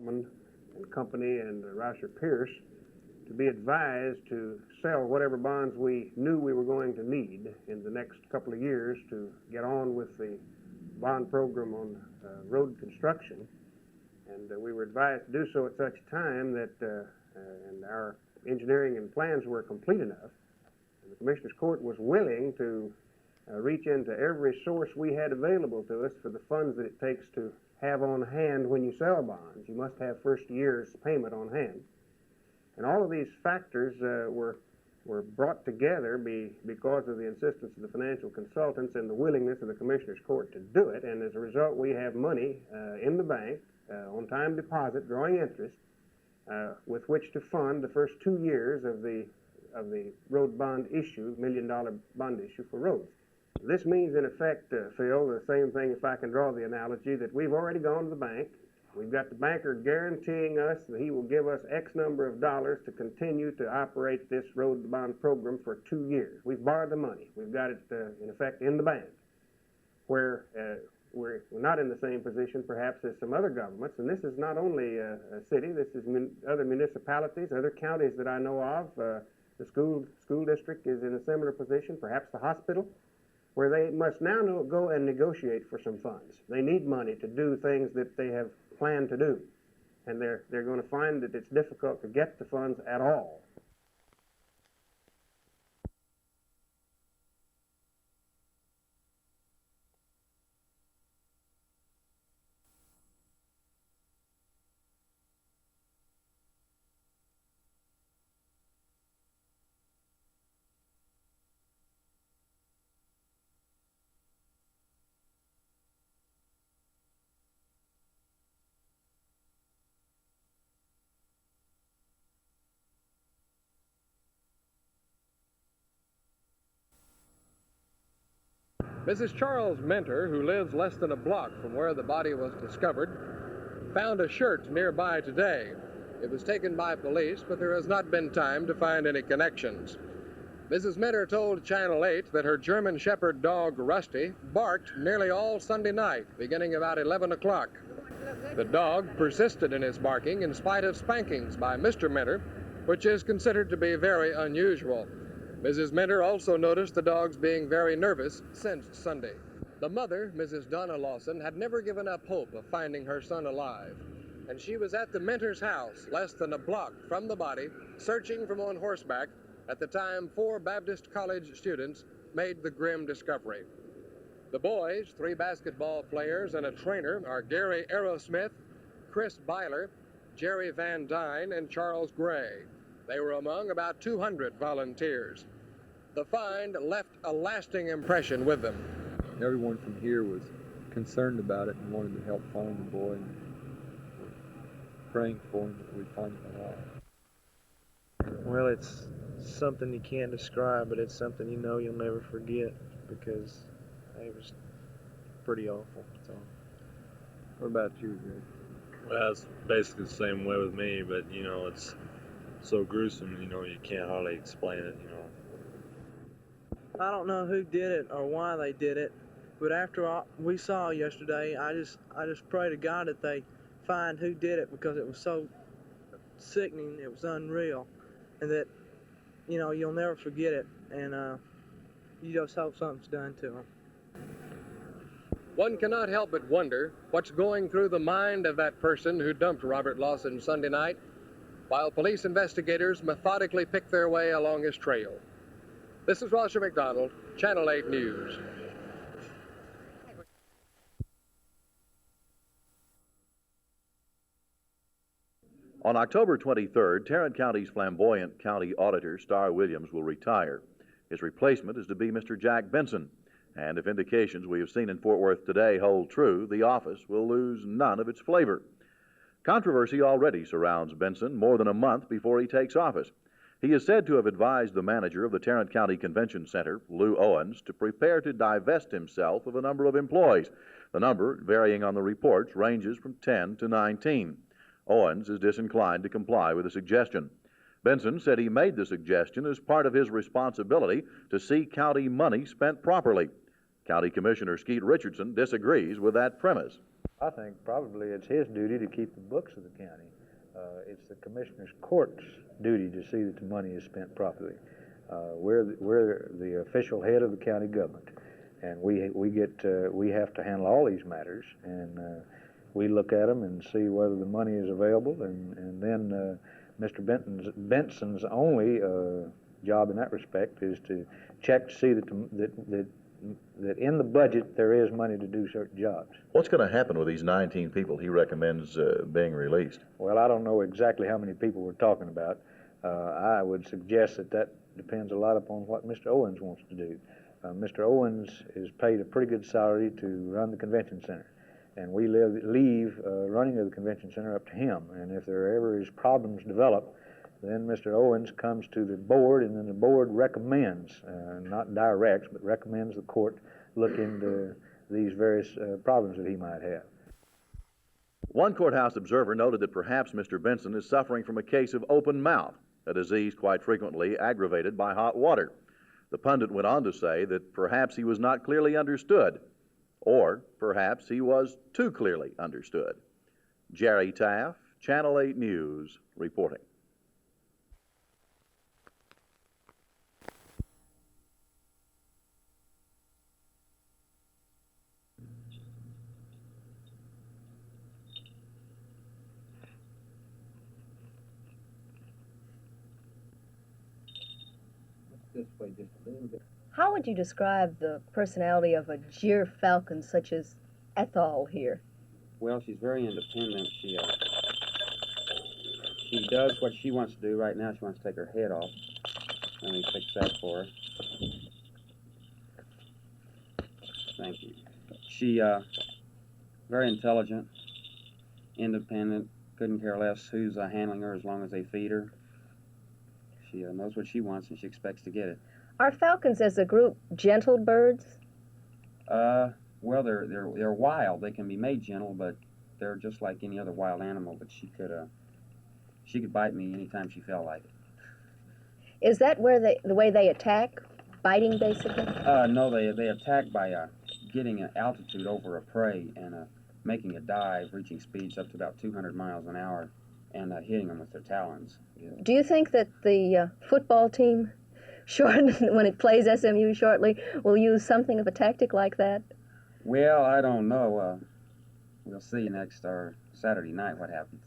and Company and Rosser Pierce to be advised to sell whatever bonds we knew we were going to need in the next couple of years to get on with the bond program on road construction. And we were advised to do so at such time that and our engineering and plans were complete enough. And the Commissioner's Court was willing to reach into every source we had available to us for the funds that it takes to have on hand when you sell bonds. You must have first year's payment on hand. And all of these factors were brought together because of the insistence of the financial consultants and the willingness of the Commissioner's Court to do it. And as a result, we have money in the bank on time deposit, drawing interest, with which to fund the first 2 years of the road bond issue, $1 million bond issue for roads. This means, in effect, Phil, the same thing, if I can draw the analogy, that we've already gone to the bank. We've got the banker guaranteeing us that he will give us X number of dollars to continue to operate this road bond program for 2 years. We've borrowed the money. We've got it, in effect, in the bank, where we're not in the same position, perhaps, as some other governments. And this is not only a city. This is other municipalities, other counties that I know of. The school district is in a similar position, perhaps the hospital, where they must now go and negotiate for some funds. They need money to do things that they have planned to do, and they're going to find that it's difficult to get the funds at all. Mrs. Charles Mentor, who lives less than a block from where the body was discovered, found a shirt nearby today. It was taken by police, but there has not been time to find any connections. Mrs. Mentor told Channel 8 that her German Shepherd dog, Rusty, barked nearly all Sunday night, beginning about 11 o'clock. The dog persisted in his barking in spite of spankings by Mr. Mentor, which is considered to be very unusual. Mrs. Mentor also noticed the dogs being very nervous since Sunday. The mother, Mrs. Donna Lawson, had never given up hope of finding her son alive, and she was at the Mentor's house, less than a block from the body, searching from on horseback at the time 4 Baptist College students made the grim discovery. The boys, 3 basketball players and a trainer, are Gary Arrasmith, Chris Byler, Jerry Van Dyne, and Charles Gray. They were among about 200 volunteers. The find left a lasting impression with them. Everyone from here was concerned about it and wanted to help find the boy, and praying for him that we'd find him alive. Well, it's something you can't describe, but it's something you know you'll never forget, because it was pretty awful. So. What about you, Greg? Well, it's basically the same way with me, but, you know, it's so gruesome, you know, you can't hardly explain it, you know. I don't know who did it or why they did it, but after all we saw yesterday, I just pray to God that they find who did it, because it was so sickening, it was unreal, and that, you know, you'll never forget it, and you just hope something's done to them. One cannot help but wonder what's going through the mind of that person who dumped Robert Lawson Sunday night, while police investigators methodically pick their way along his trail. This is Roger McDonald, Channel 8 News. On October 23rd, Tarrant County's flamboyant county auditor, Star Williams, will retire. His replacement is to be Mr. Jack Benson, and if indications we have seen in Fort Worth today hold true, the office will lose none of its flavor. Controversy already surrounds Benson more than a month before he takes office. He is said to have advised the manager of the Tarrant County Convention Center, Lou Owens, to prepare to divest himself of a number of employees. The number, varying on the reports, ranges from 10 to 19. Owens is disinclined to comply with the suggestion. Benson said he made the suggestion as part of his responsibility to see county money spent properly. County Commissioner Keith Richardson disagrees with that premise. I think probably it's his duty to keep the books of the county. It's the commissioner's court's duty to see that the money is spent properly. We're the official head of the county government, and we have to handle all these matters, and we look at them and see whether the money is available, and then Mr. Benson's only job in that respect is to check to see that in the budget there is money to do certain jobs. What's going to happen with these 19 people he recommends being released? Well, I don't know exactly how many people we're talking about. I would suggest that depends a lot upon what Mr. Owens wants to do. Mr. Owens is paid a pretty good salary to run the convention center, and we leave running of the convention center up to him. And if there ever is problems develop, then Mr. Owens comes to the board, and then the board recommends, not directs, but recommends the court look into these various problems that he might have. One courthouse observer noted that perhaps Mr. Benson is suffering from a case of open mouth, a disease quite frequently aggravated by hot water. The pundit went on to say that perhaps he was not clearly understood, or perhaps he was too clearly understood. Jerry Taff, Channel 8 News, reporting. This way just a little bit. How would you describe the personality of a Gyr falcon such as Ethel here? Well, she's very independent. She does what she wants to do. Right now, she wants to take her head off. Let me fix that for her. Thank you. She very intelligent, independent, couldn't care less who's handling her as long as they feed her. She knows what she wants and she expects to get it. Are falcons as a group gentle birds? Well, they're wild. They can be made gentle, but they're just like any other wild animal. But she could bite me anytime she felt like it. Is that where the way they attack? Biting, basically? No, they attack by getting an altitude over a prey and making a dive, reaching speeds up to about 200 miles an hour, and hitting them with their talons. Yeah. Do you think that the football team, when it plays SMU shortly, will use something of a tactic like that? Well, I don't know. We'll see next Saturday night what happens.